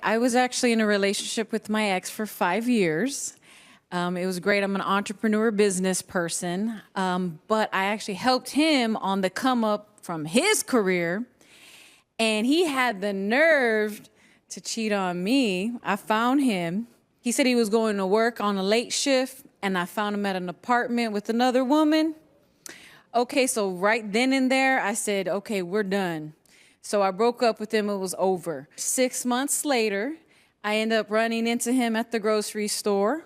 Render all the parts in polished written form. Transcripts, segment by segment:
I was actually in a relationship with my ex for 5 years. It was great. I'm an entrepreneur business person, but I actually helped him on the come up from his career, and he had the nerve to cheat on me. I found him. He said he was going to work on a late shift, and I found him at an apartment with another woman. Okay, so right then and there, I said, okay, we're done. So I broke up with him. It was over. 6 months later, I ended up running into him at the grocery store,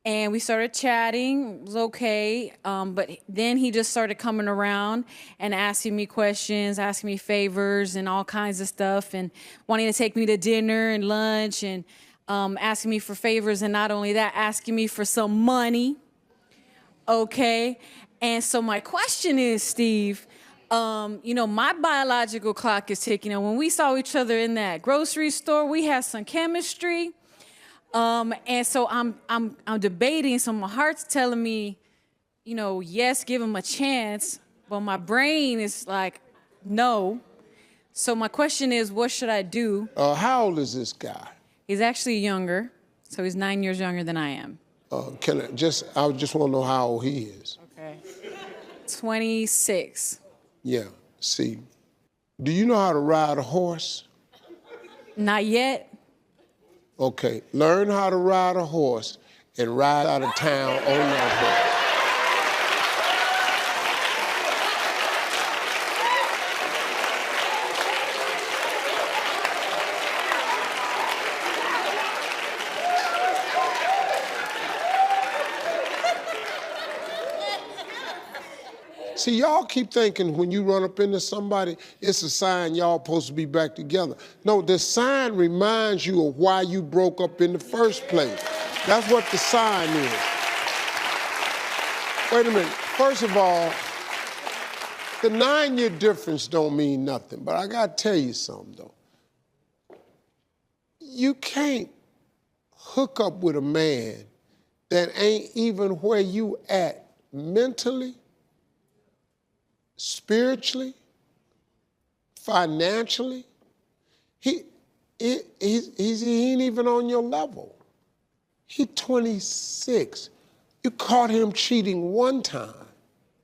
and we started chatting. It was okay, but then he just started coming around and asking me questions, asking me favors and all kinds of stuff, and wanting to take me to dinner and lunch, and asking me for favors, and not only that, asking me for some money, okay? And so my question is, Steve, my biological clock is ticking, and when we saw each other in that grocery store, we had some chemistry, and so I'm debating, so my heart's telling me, yes, give him a chance, but my brain is like, no. So my question is, what should I do? How old is this guy? He's actually younger, so he's 9 years younger than I am. I just want to know how old he is. Okay. 26. Yeah, see, do you know how to ride a horse? Not yet. Okay, learn how to ride a horse and ride out of town on that horse. See, y'all keep thinking when you run up into somebody, it's a sign y'all supposed to be back together. No, the sign reminds you of why you broke up in the first place. That's what the sign is. Wait a minute. First of all, the 9-year difference don't mean nothing, but I gotta tell you something, though. You can't hook up with a man that ain't even where you at mentally, spiritually, financially. He ain't even on your level. He's 26. You caught him cheating one time.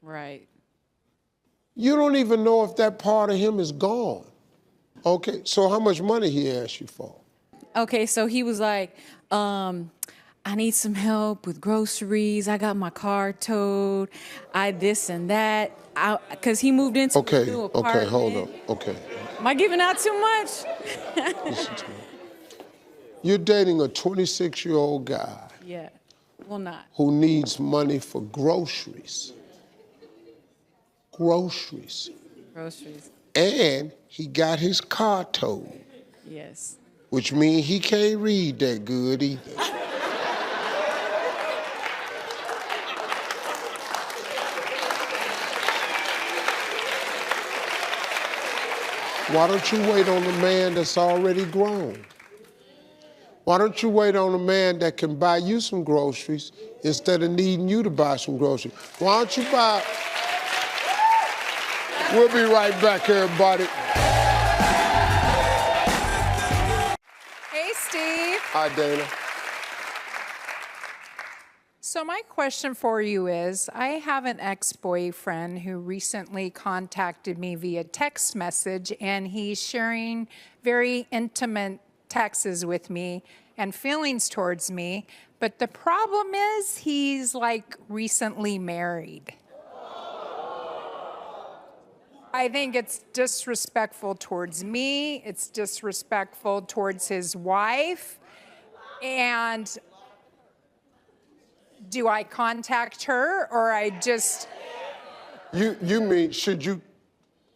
Right. You don't even know if that part of him is gone. Okay, so how much money he asked you for? Okay, so he was like, I need some help with groceries. I got my car towed. I this and that. Because he moved into a new apartment. Okay, hold up. Okay. Am I giving out too much? Listen to me. You're dating a 26-year-old guy. Yeah, well, not. Who needs money for groceries. Groceries. Groceries. And he got his car towed. Yes. Which means he can't read that good either. Why don't you wait on a man that's already grown? Why don't you wait on a man that can buy you some groceries instead of needing you to buy some groceries? Why don't you buy... We'll be right back, everybody. Hey, Steve. Hi, Dana. So my question for you is, I have an ex-boyfriend who recently contacted me via text message, and he's sharing very intimate texts with me and feelings towards me. But the problem is he's like recently married. I think it's disrespectful towards me. It's disrespectful towards his wife. And do I contact her or I just... You mean, should you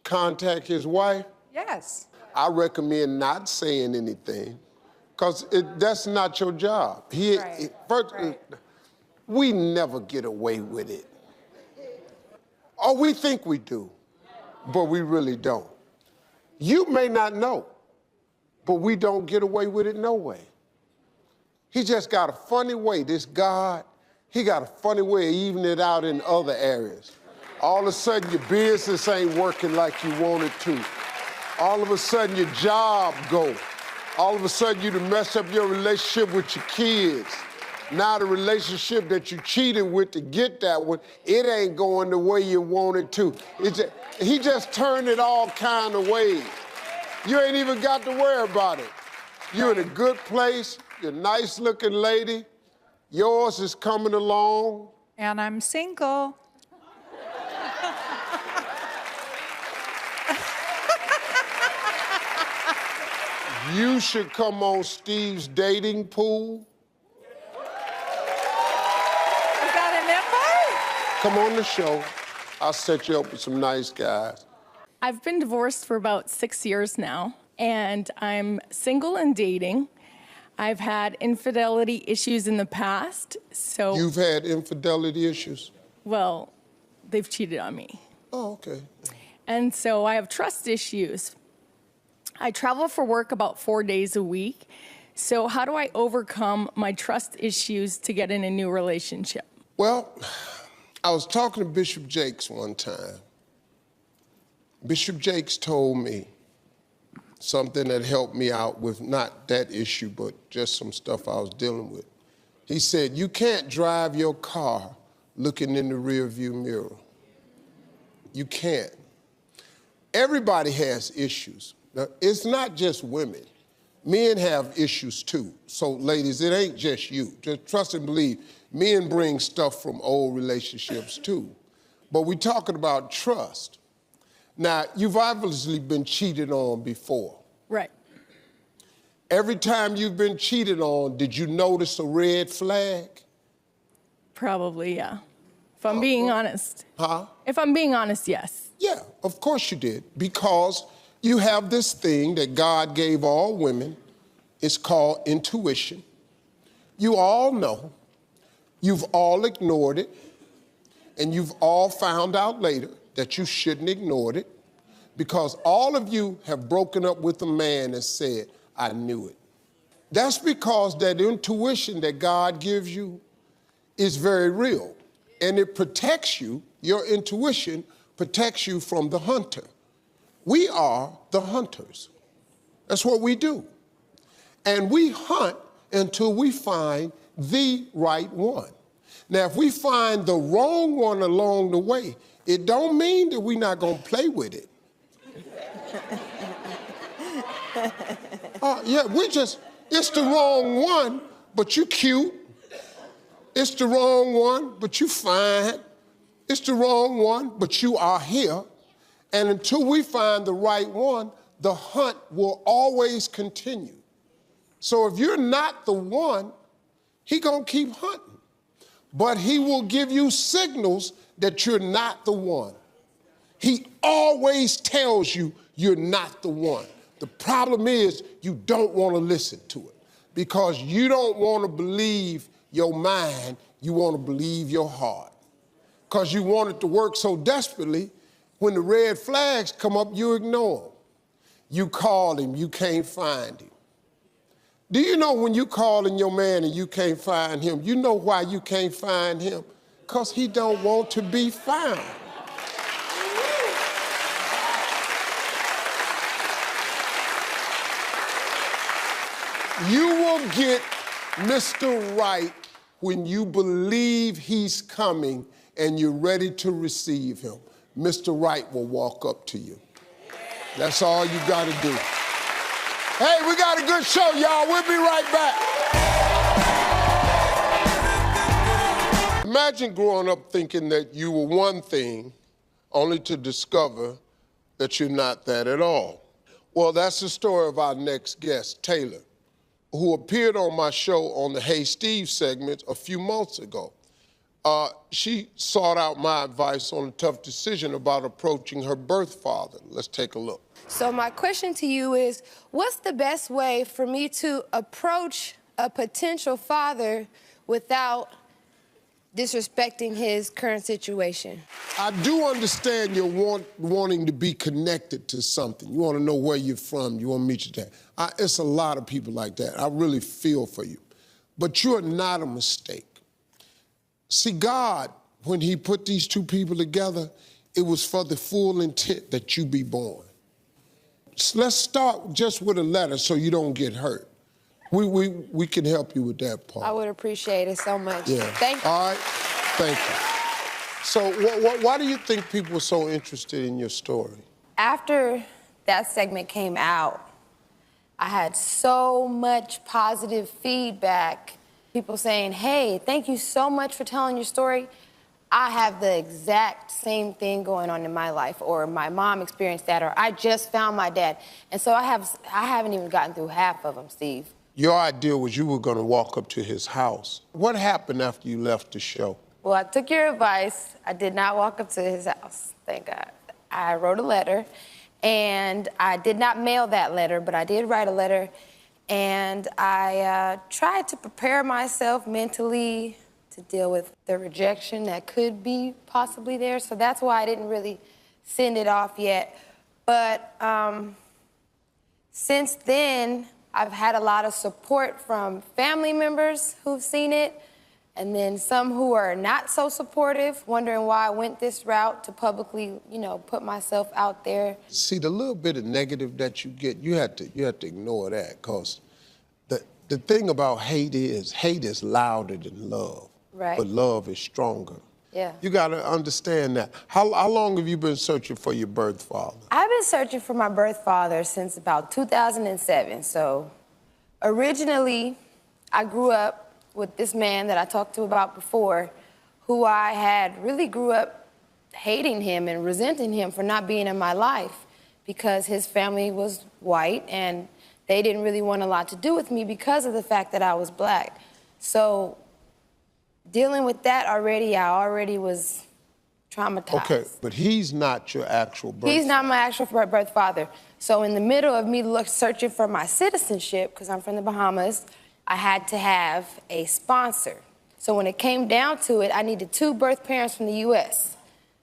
contact his wife? Yes. I recommend not saying anything, because that's not your job. We never get away with it. Or we think we do, but we really don't. You may not know, but we don't get away with it no way. He just got a funny way, this God, he got a funny way of evening it out in other areas. All of a sudden, your business ain't working like you want it to. All of a sudden, your job go. All of a sudden, you done mess up your relationship with your kids. Now the relationship that you cheated with to get that one, it ain't going the way you want it to. He just turned it all kind of ways. You ain't even got to worry about it. You're in a good place. You're a nice-looking lady. Yours is coming along. And I'm single. You should come on Steve's dating pool. Is that an invite? Come on the show. I'll set you up with some nice guys. I've been divorced for about 6 years now, and I'm single and dating. I've had infidelity issues in the past, so... You've had infidelity issues? Well, they've cheated on me. Oh, okay. And so I have trust issues. I travel for work about 4 days a week. So how do I overcome my trust issues to get in a new relationship? Well, I was talking to Bishop Jakes one time. Bishop Jakes told me something that helped me out with not that issue, but just some stuff I was dealing with. He said, you can't drive your car looking in the rearview mirror. You can't. Everybody has issues. Now, it's not just women. Men have issues too. So ladies, it ain't just you. Just trust and believe. Men bring stuff from old relationships too. But we're talking about trust. Now, you've obviously been cheated on before. Right. Every time you've been cheated on, did you notice a red flag? Probably, yeah. If I'm being honest. Huh? If I'm being honest, yes. Yeah, of course you did. Because you have this thing that God gave all women. It's called intuition. You all know. You've all ignored it. And you've all found out later that you shouldn't ignore it. Because all of you have broken up with a man and said, I knew it. That's because that intuition that God gives you is very real. And it protects you. Your intuition protects you from the hunter. We are the hunters. That's what we do. And we hunt until we find the right one. Now, if we find the wrong one along the way, it don't mean that we're not gonna play with it. Yeah, it's the wrong one, but you cute. It's the wrong one, but you fine. It's the wrong one, but you are here. And until we find the right one, the hunt will always continue. So if you're not the one, he gonna keep hunting. But he will give you signals that you're not the one. He always tells you you're not the one. The problem is you don't want to listen to it because you don't want to believe your mind, you want to believe your heart. Because you want it to work so desperately, when the red flags come up, you ignore them. You call him, you can't find him. Do you know when you calling your man and you can't find him, you know why you can't find him? Because he don't want to be found. You will get Mr. Right when you believe he's coming and you're ready to receive him. Mr. Right will walk up to you. That's all you gotta do. Hey, we got a good show, y'all. We'll be right back. Imagine growing up thinking that you were one thing, only to discover that you're not that at all. Well, that's the story of our next guest, Taylor, who appeared on my show on the Hey Steve segment a few months ago. She sought out my advice on a tough decision about approaching her birth father. Let's take a look. So my question to you is, what's the best way for me to approach a potential father without disrespecting his current situation? I do understand you're wanting to be connected to something. You want to know where you're from. You want to meet your dad. It's a lot of people like that. I really feel for you. But you're not a mistake. See, God, when he put these two people together, it was for the full intent that you be born. let's start just with a letter so you don't get hurt. We can help you with that part. I would appreciate it so much. Yeah. Thank you. All right, thank you. So why do you think people are so interested in your story? After that segment came out, I had so much positive feedback. People saying, hey, thank you so much for telling your story. I have the exact same thing going on in my life, or my mom experienced that, or I just found my dad. And so I haven't even gotten through half of them, Steve. Your idea was you were gonna walk up to his house. What happened after you left the show? Well, I took your advice. I did not walk up to his house, thank God. I wrote a letter, and I did not mail that letter, but I did write a letter, and I tried to prepare myself mentally to deal with the rejection that could be possibly there. So that's why I didn't really send it off yet. But since then, I've had a lot of support from family members who've seen it, and then some who are not so supportive, wondering why I went this route to publicly, put myself out there. See, the little bit of negative that you get, you have to ignore that, because the thing about hate is louder than love. Right. But love is stronger. Yeah. You gotta understand that. How long have you been searching for your birth father? I've been searching for my birth father since about 2007. So originally, I grew up with this man that I talked to about before, who I had really grew up hating him and resenting him for not being in my life, because his family was white and they didn't really want a lot to do with me because of the fact that I was black. So dealing with that I already was traumatized. Okay, but he's not your actual birth father. He's not my actual birth father. So in the middle of me searching for my citizenship, because I'm from the Bahamas, I had to have a sponsor. So when it came down to it, I needed 2 birth parents from the U.S.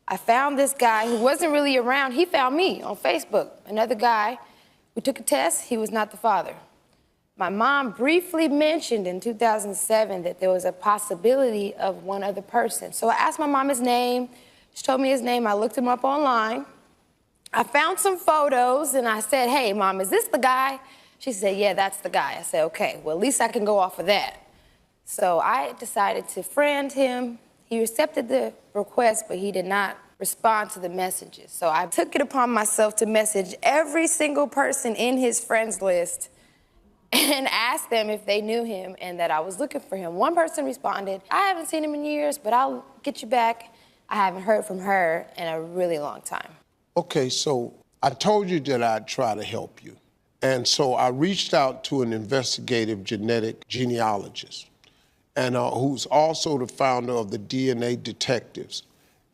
I found this guy who wasn't really around. He found me on Facebook. Another guy. We took a test. He was not the father. My mom briefly mentioned in 2007 that there was a possibility of one other person. So I asked my mom his name. She told me his name. I looked him up online. I found some photos, and I said, hey, Mom, is this the guy? She said, yeah, that's the guy. I said, okay, well, at least I can go off of that. So I decided to friend him. He accepted the request, but he did not respond to the messages. So I took it upon myself to message every single person in his friends list and asked them if they knew him and that I was looking for him. One person responded, I haven't seen him in years, but I'll get you back. I haven't heard from her in a really long time. Okay, so I told you that I'd try to help you. And so I reached out to an investigative genetic genealogist, and who's also the founder of the DNA Detectives,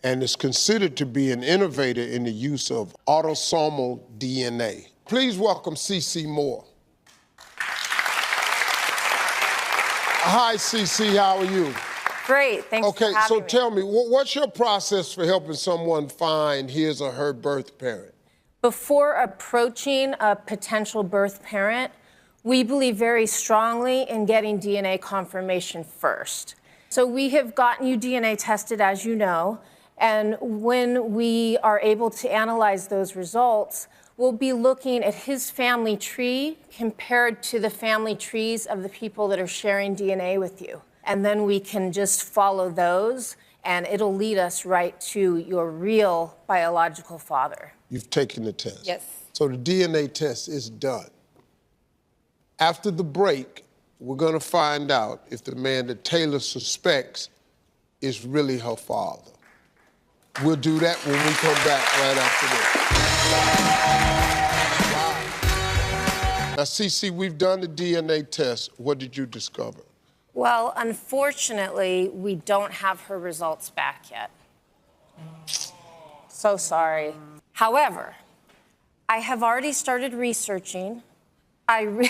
and is considered to be an innovator in the use of autosomal DNA. Please welcome CeCe Moore. Hi, CeCe, how are you? Great, thanks for having me. Okay, so tell me, what's your process for helping someone find his or her birth parent? Before approaching a potential birth parent, we believe very strongly in getting DNA confirmation first. So we have gotten you DNA tested, as you know, and when we are able to analyze those results, we'll be looking at his family tree compared to the family trees of the people that are sharing DNA with you. And then we can just follow those, and it'll lead us right to your real biological father. You've taken the test? Yes. So the DNA test is done. After the break, we're gonna find out if the man that Taylor suspects is really her father. We'll do that when we come back right after this. Wow. Now, CeCe, we've done the DNA test. What did you discover? Well, unfortunately, we don't have her results back yet. So sorry. However, I have already started researching. I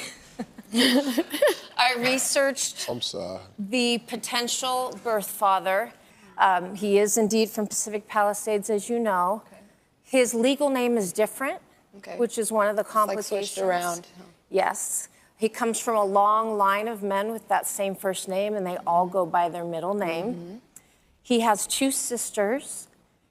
researched I'm sorry. the potential birth father. He is indeed from Pacific Palisades, as you know. Okay. His legal name is different, Okay. which is one of the complications. Like switched around. Yes. He comes from a long line of men with that same first name, and they all go by their middle name. Mm-hmm. He has 2 sisters.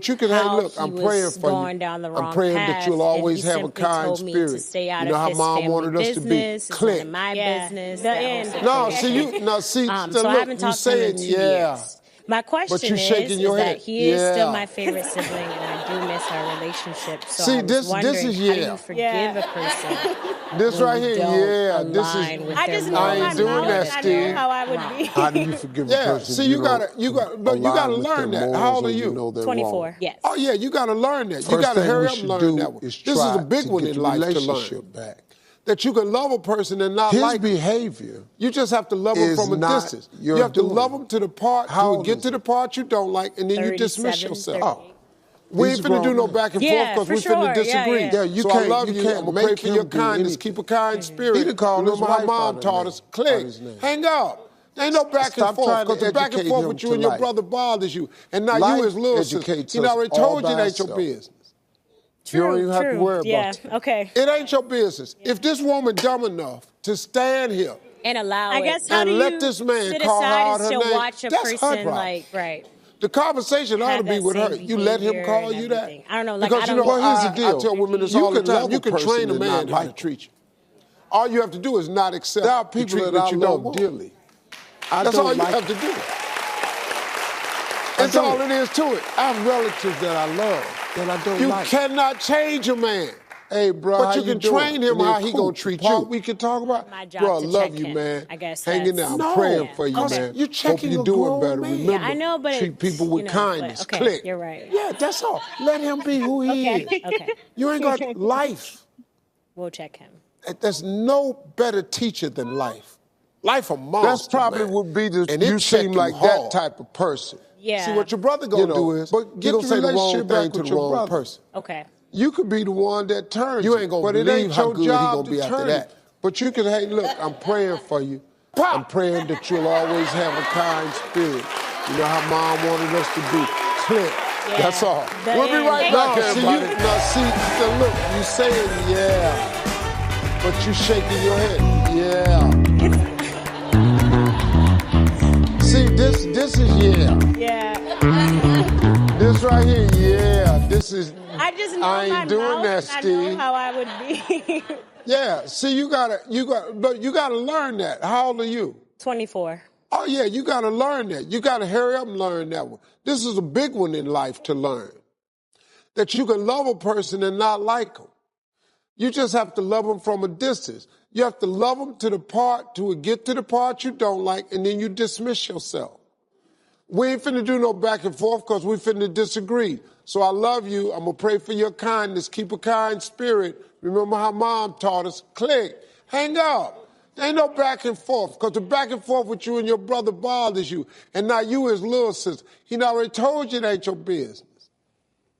But you can, hey, how look, he I'm was praying for going you. down the wrong I'm praying path, that you'll always and he have a simply kind told me spirit. to stay out You know of how his Mom family wanted us to be. business. It's Click. none of my business. The that end. whole No, situation. see, So look, I haven't you talked to him in saying, 2 yeah. years. My question you shaking your is head. that he is still Yeah. my favorite sibling, and I do miss our relationship. So See, I was this wondering, is how yeah. do you forgive a person This when right you here, don't yeah. This is. align with I their just know I in my ain't doing mouth, that, I Steve. know how I would be. How do you forgive a Yeah, person? see, if you gotta align with learn their that. How morals old are or you? know they're 24. wrong? Yes. Oh yeah, you gotta learn that. You First gotta thing hurry we up and should learn do that one. is This is a try big to one get in the life to learn. relationship back. That you can love a person and not His like them. behavior You just have to love them is from a not distance. your You have to doing. love them to the part, How you old get is to he? the part you don't like, and then you dismiss 37, yourself. 38. We He's ain't a finna do grown no man. back and forth Yeah, because for we finna sure. Yeah, disagree. yeah. Yeah, you so I can't- love you you. can't I'm gonna make pray for him your do kindness. anything. Keep a kind spirit. He done called you know his how wife Mom out of taught name, us. Click. out his name. Hang up. Ain't no back and Stop forth, trying to because the back and educate forth him with you to and your life. brother bothers you. And now Life you his little sister. educates He us already all told you it by ain't your itself. business. You don't even have to worry Yeah, about it. okay. It ain't your business. If this woman dumb enough to stand here And allow I it. guess how And do let you this man sit call her aside out and her still name, watch a that's her person, problem. like, Right. The conversation ought to Have be that with her. same You let him behavior call and you that? everything. I don't know, like, Because I you don't- know, Well, here's the deal. I tell women this You all the can time. love You a can person train a and man not how to like treat you. All you have to do is not accept There are the people that treatment I you don't love want. dearly. That's all you have to do. That's all it is to it. I have relatives that I love that I don't You like. cannot change a man. Hey, bro, But how you can doing? train him And then how he cool. gonna treat Part you. we can talk about. My job Bro, to love check you, him. man. I guess Hang in there. that's- I'm No, praying for you, because man. you're Hope checking you're a doing grown better. man. Remember, Yeah, I know, but treat people with kindness. okay, Click. you're right. Yeah, that's all. Let him be who he Okay, is. okay. You ain't got life. We'll check him. There's no better teacher than life. Life a monster, That's probably man. would be the. And it You check seem you like hard. that type of person. Yeah. See, what your brother gonna do is, but he get gonna the say the wrong relationship thing back to with the your wrong brother. person. Okay. You could be the one that turns You it, ain't gonna but it believe ain't how your good he job gonna to be after turn that. it. But you can, hey, look, I'm praying for you. Pop! I'm praying that you'll always have a kind spirit. You know how Mom wanted us to be. Click. That's all. The We'll be end. right back, No, see, everybody. Now, look, you saying yeah, but you shaking your head. Yeah. See, this is yeah. Yeah. This right here, yeah. This is. I just know I my ain't doing mouth, that, and I know Steve. how I would be. Yeah. See, but you gotta learn that. How old are you? 24. Oh yeah, you gotta learn that. You gotta hurry up and learn that one. This is a big one in life to learn. That you can love a person and not like them. You just have to love them from a distance. You have to love them to get to the part you don't like, and then you dismiss yourself. We ain't finna do no back and forth because we finna disagree. So I love you. I'm gonna pray for your kindness. Keep a kind spirit. Remember how Mom taught us. Click. Hang up. There ain't no back and forth because the back and forth with you and your brother bothers you. And now you his little sister. He done already told you it ain't your business.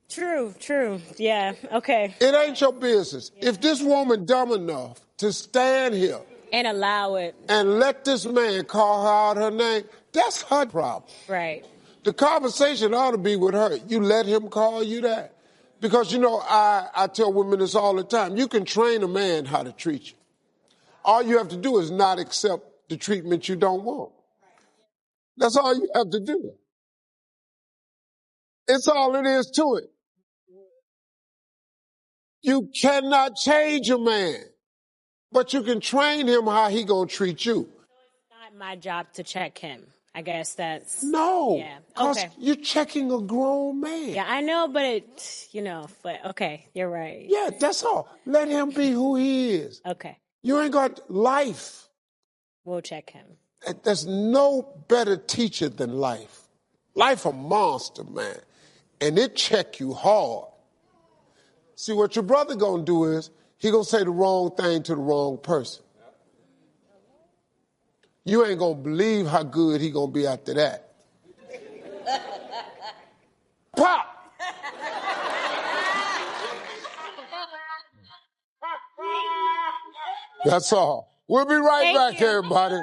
True. Yeah, okay. It ain't your business. If this woman dumb enough to stand here And allow it. and let this man call her out her name, that's her problem. Right. The conversation ought to be with her. You let him call you that. Because, I tell women this all the time. You can train a man how to treat you. All you have to do is not accept the treatment you don't want. That's all you have to do. It's all it is to it. You cannot change a man, but you can train him how he gonna treat you. Not my job to check him. I guess that's... No, Yeah, because okay. you're checking a grown man. Yeah, I know, but but okay, you're right. Yeah, that's all. Let him be who he is. Okay, You ain't got life. we'll check him. There's no better teacher than life. Life a monster, man. And it check you hard. See, what your brother gonna do is, he gonna say the wrong thing to the wrong person. You ain't gonna believe how good he gonna be after that. Pop! That's all. We'll be right back, everybody.